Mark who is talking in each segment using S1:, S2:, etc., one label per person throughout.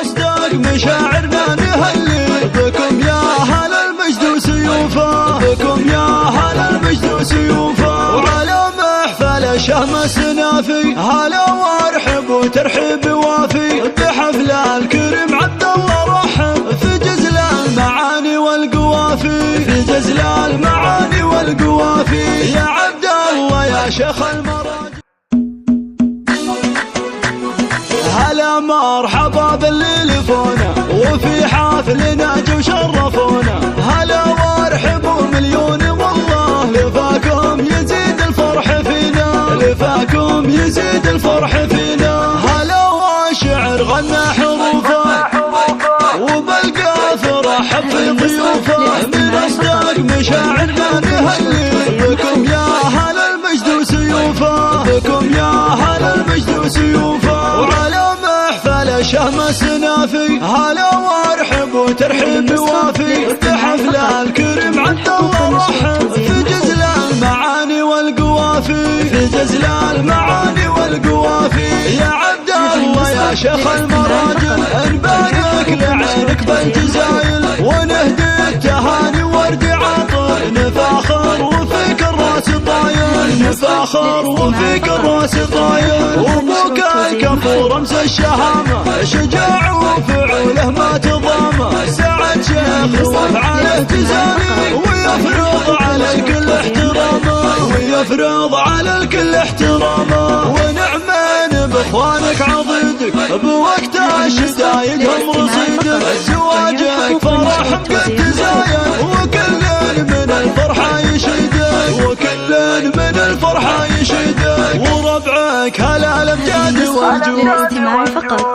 S1: أصدق مشاعرنا نهلي بكم يا أهل المجد وسيوفه، بكم يا أهل المجد وسيوفه. وعلى محفل الشهم السنافي هلا وارحب وترحيب وافي، بحفل الكريم عبد الله رحب في جزل المعاني والقوافي، في جزل المعاني والقوافي. يا عبد الله يا شيخ المراجل هلا مرحبا باللي لفونا وفي حافلنا جو شرفونا، هلا وارحبوا مليون والله لفاكم يزيد الفرح فينا، لفاكم يزيد الفرح فينا. هلا وشعر غنى حروفه وبالقاف رحب في ضيوفه، من أصدق مشاعرنا نهلي بكم يا أهل المجد وسيوفه، بكم يا أهل المجد وسيوفه. وعلى محفل الشهم السنافي هلا وارحب وترحيب وافي، بحفل الكريم عبد الله رحب في جزل المعاني والقوافي، في جزل المعاني والقوافي. يا عبد الله يا شيخ المراجل نبارك لعينك بالجزايل ونهدي التهاني ورد عطر، نفاخر وفيك الراس طايل، نفاخر وفيك الراس طايل. وابوك الكفور رمز الشهامة شجاع وفعوله ما تضامه، سعد شيخ وافعاله تزالي ويفرض على الكل احترامه، ويفرض على الكل احترامه. ونعمين باخوانك عضيدك بوقت الشدايد هم رصيدك، زواجك فرح قد تزايد وكل من الفرحة يشيدك، وكل من الفرحة يشيدك. وربعك هلا الامجاد والجود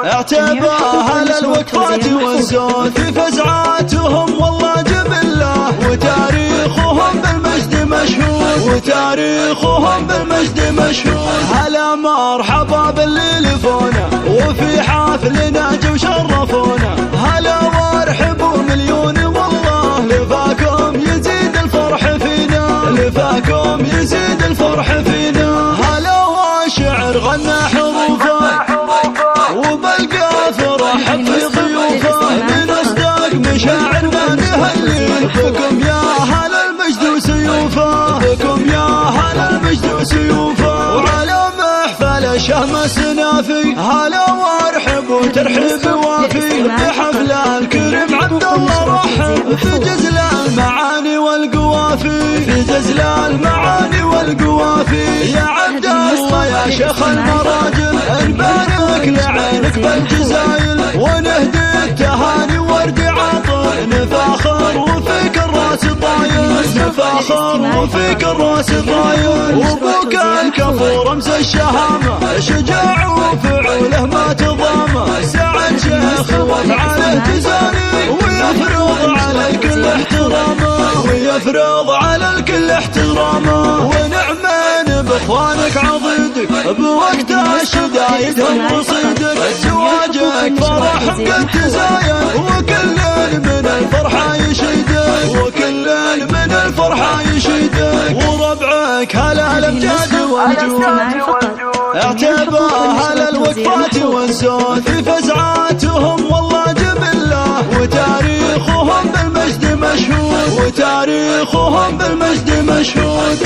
S1: اعتبى هلا الوقفات والزود في فزعاتهم والله جبله، وتاريخهم بالمجد مشهود، وتاريخهم بالمجد مشهود. هلا مرحبا باللي لفونا وفي حافلنا جو شرفونا، هلا وارحبوا مليون والله لفاكم يزيد الفرح فينا، لفاكم يزيد الفرح فينا. هلا وشعر غنى حروفه وبالقاف رحب في ضيوفه، من أصدق مشاعرنا نهلي بكم يا أهل المجد وسيوفه، بكم يا أهل المجد وسيوفه. وعلى محفل الشهم السنافي هلا وارحب وترحيب وافي، بحفل الكريم عبد الله رحب في جزل المعاني والقوافي، في جزل المعاني والقوافي. يا عبد الله يا شيخ المراجل نبارك لعينك بالجزايل ونهدي التهاني ورد عطر، نفاخر وفيك الراس طايل، نفاخر وفيك الراس طايل. وابوك الكفور رمز الشهامة شجاع وفعوله ما تضامه، سعد شيخ وافعاله تزالي ويفرض على الكل احترامه، ويفرض على الكل احترامه. ونعمين باخوانك عضيدك بوقت الشدايد هم رصيدك، زواجك فرح قد تزايد وكل من الفرحة يشيدك، وكل من الفرحة يشيدك. وربعك هلا الامجاد والجود اعتبى هلا الوقفات والزود في فزعاتهم والله جبله، وتاريخهم بالمجد مشهود، وتاريخهم بالمجد مشهود.